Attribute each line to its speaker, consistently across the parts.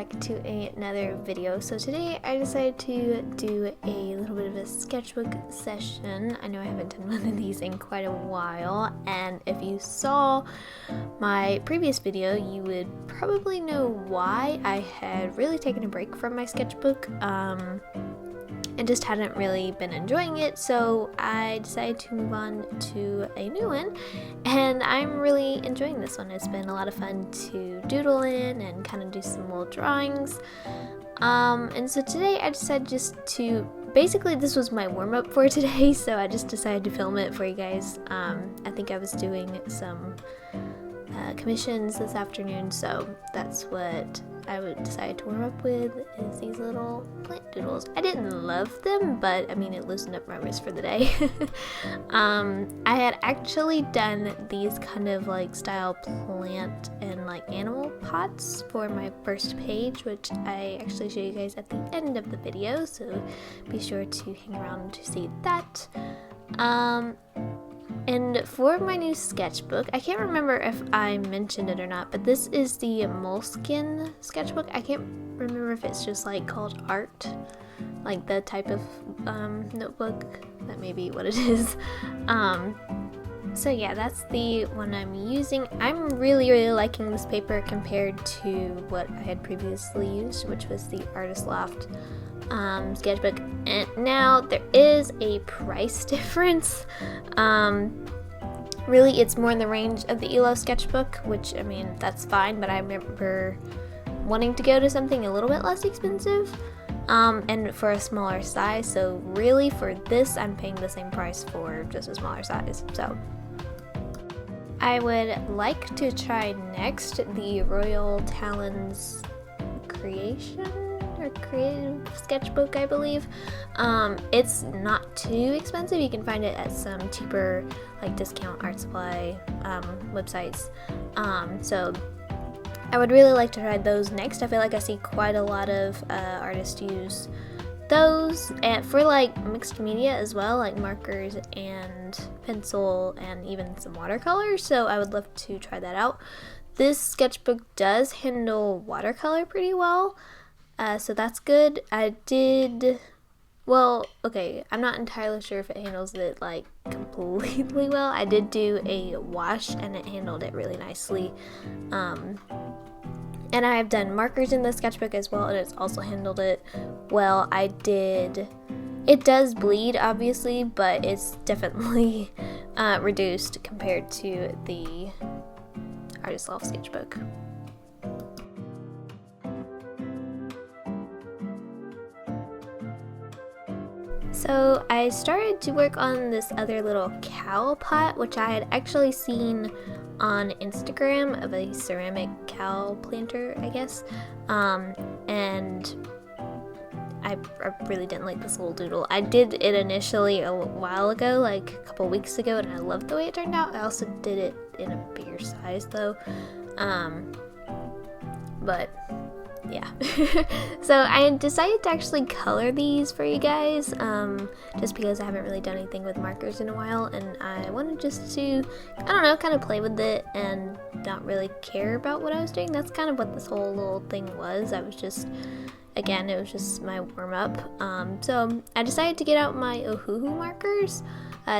Speaker 1: back to another video. So today I decided to do a little bit of a sketchbook session. I know I haven't done one of these in quite a while, and if you saw my previous video you would probably know why. I had really taken a break from my sketchbook and just hadn't really been enjoying it, so I decided to move on to a new one, and I'm really enjoying this one. It's been a lot of fun to doodle in and kind of do some little drawings, and so today I decided just to, basically this was my warm-up for today, so I just decided to film it for you guys. I think I was doing some commissions this afternoon, so that's what I would decide to warm up with, is these little plant doodles. I didn't love them, but I mean it loosened up my wrist for the day. I had actually done these kind of like style plant and like animal pots for my first page, which I actually show you guys at the end of the video, so be sure to hang around to see that. And for my new sketchbook, I can't remember if I mentioned it or not, but this is the Moleskine sketchbook. I can't remember if it's just like called art, like the type of notebook. That may be what it is. So yeah, that's the one I'm using. I'm really liking this paper compared to what I had previously used, which was the Artist Loft sketchbook. And now there is a price difference. Really it's more in the range of the ELO sketchbook, which I mean that's fine, but I remember wanting to go to something a little bit less expensive and for a smaller size. So really for this I'm paying the same price for just a smaller size. So I would like to try next the Royal Talons Creation or Creative Sketchbook, I believe. It's not too expensive. You can find it at some cheaper like discount art supply websites. So I would really like to try those next. I feel like I see quite a lot of artists use those, and for like mixed media as well, like markers and pencil and even some watercolor, so I would love to try that out. This sketchbook does handle watercolor pretty well, so that's good. I'm not entirely sure if it handles it like completely well. I did do a wash and it handled it really nicely. And I have done markers in the sketchbook as well, and it's also handled it well. It does bleed obviously, but it's definitely reduced compared to the Artist Loft sketchbook. So I started to work on this other little cow pot, which I had actually seen on Instagram, of a ceramic cow planter, I guess. And I really didn't like this little doodle. I did it initially a while ago, like a couple weeks ago, and I loved the way it turned out. I also did it in a bigger size though. But yeah. So I decided to actually color these for you guys, just because I haven't really done anything with markers in a while, and I wanted just to, I don't know, kind of play with it and not really care about what I was doing. That's kind of what this whole little thing was. I was just, again, it was just my warm-up. So I decided to get out my Ohuhu markers.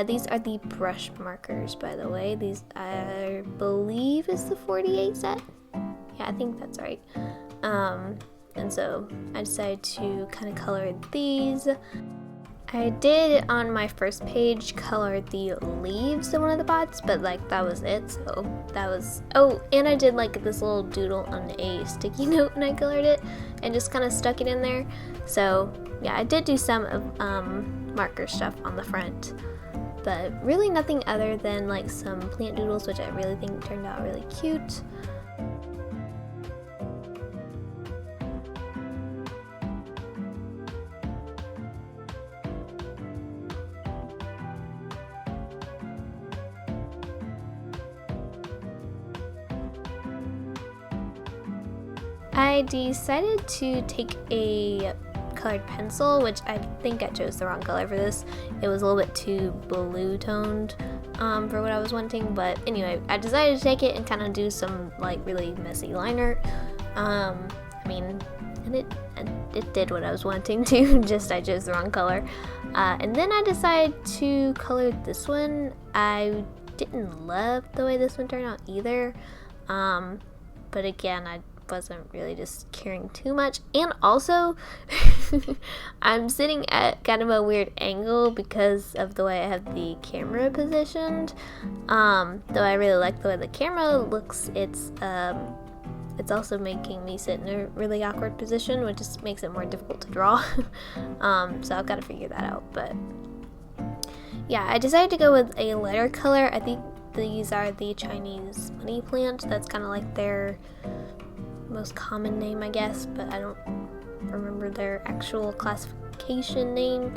Speaker 1: These are the brush markers, by the way. These, I believe, is the 48 set. Yeah, I think that's right. And so I decided to kind of color these. I did on my first page color the leaves in one of the pots, but like that was it. So that was, oh, and I did like this little doodle on a sticky note and I colored it and just kind of stuck it in there. So yeah, I did do some of marker stuff on the front, but really nothing other than like some plant doodles, which I really think turned out really cute. I decided to take a colored pencil, which I think I chose the wrong color for this. It was a little bit too blue toned for what I was wanting, but anyway, I decided to take it and kind of do some like really messy line art. I mean, and it did what I was wanting to, just I chose the wrong color. And then I decided to color this one. I didn't love the way this one turned out either, but again, I wasn't really just caring too much. And also I'm sitting at kind of a weird angle because of the way I have the camera positioned. Though I really like the way the camera looks, it's also making me sit in a really awkward position, which just makes it more difficult to draw. So I've got to figure that out. But yeah, I decided to go with a lighter color. I think these are the Chinese money plant. That's kind of like their most common name, I guess, but I don't remember their actual classification name.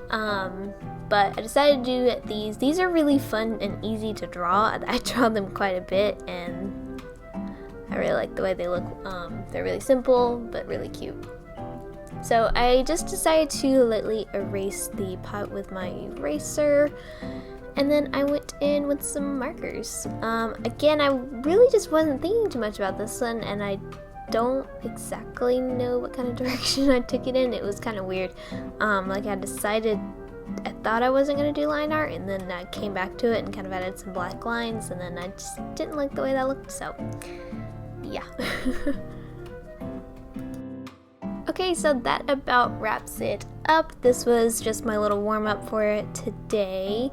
Speaker 1: But I decided to do these. These are really fun and easy to draw. I draw them quite a bit, and I really like the way they look. They're really simple, but really cute. So I just decided to lightly erase the pot with my eraser, and then I went in with some markers. Again, I really just wasn't thinking too much about this one, and I don't exactly know what kind of direction I took it in. It was kind of weird. Like I thought I wasn't going to do line art, and then I came back to it and kind of added some black lines, and then I just didn't like the way that looked, so yeah. Okay, so that about wraps it up. This was just my little warm-up for today.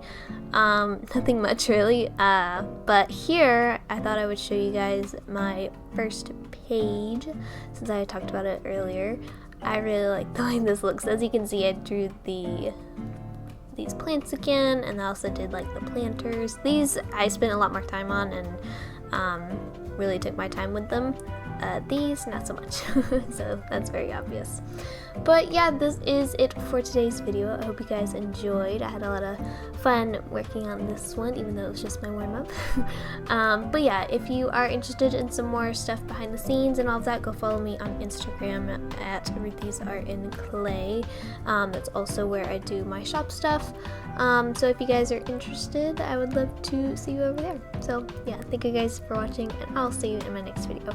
Speaker 1: Nothing much really, but here I thought I would show you guys my first page, since I talked about it earlier. I really like the way this looks. As you can see, I drew these plants again, and I also did like the planters. These I spent a lot more time on, and really took my time with them. These, not so much. So that's very obvious. But yeah, this is it for today's video. I hope you guys enjoyed. I had a lot of fun working on this one, even though it was just my warm-up. But yeah, if you are interested in some more stuff behind the scenes and all of that, go follow me on Instagram at Ruthie's Art in Clay. That's also where I do my shop stuff. So if you guys are interested, I would love to see you over there. So yeah, thank you guys for watching, and I'll see you in my next video.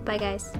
Speaker 1: Bye guys.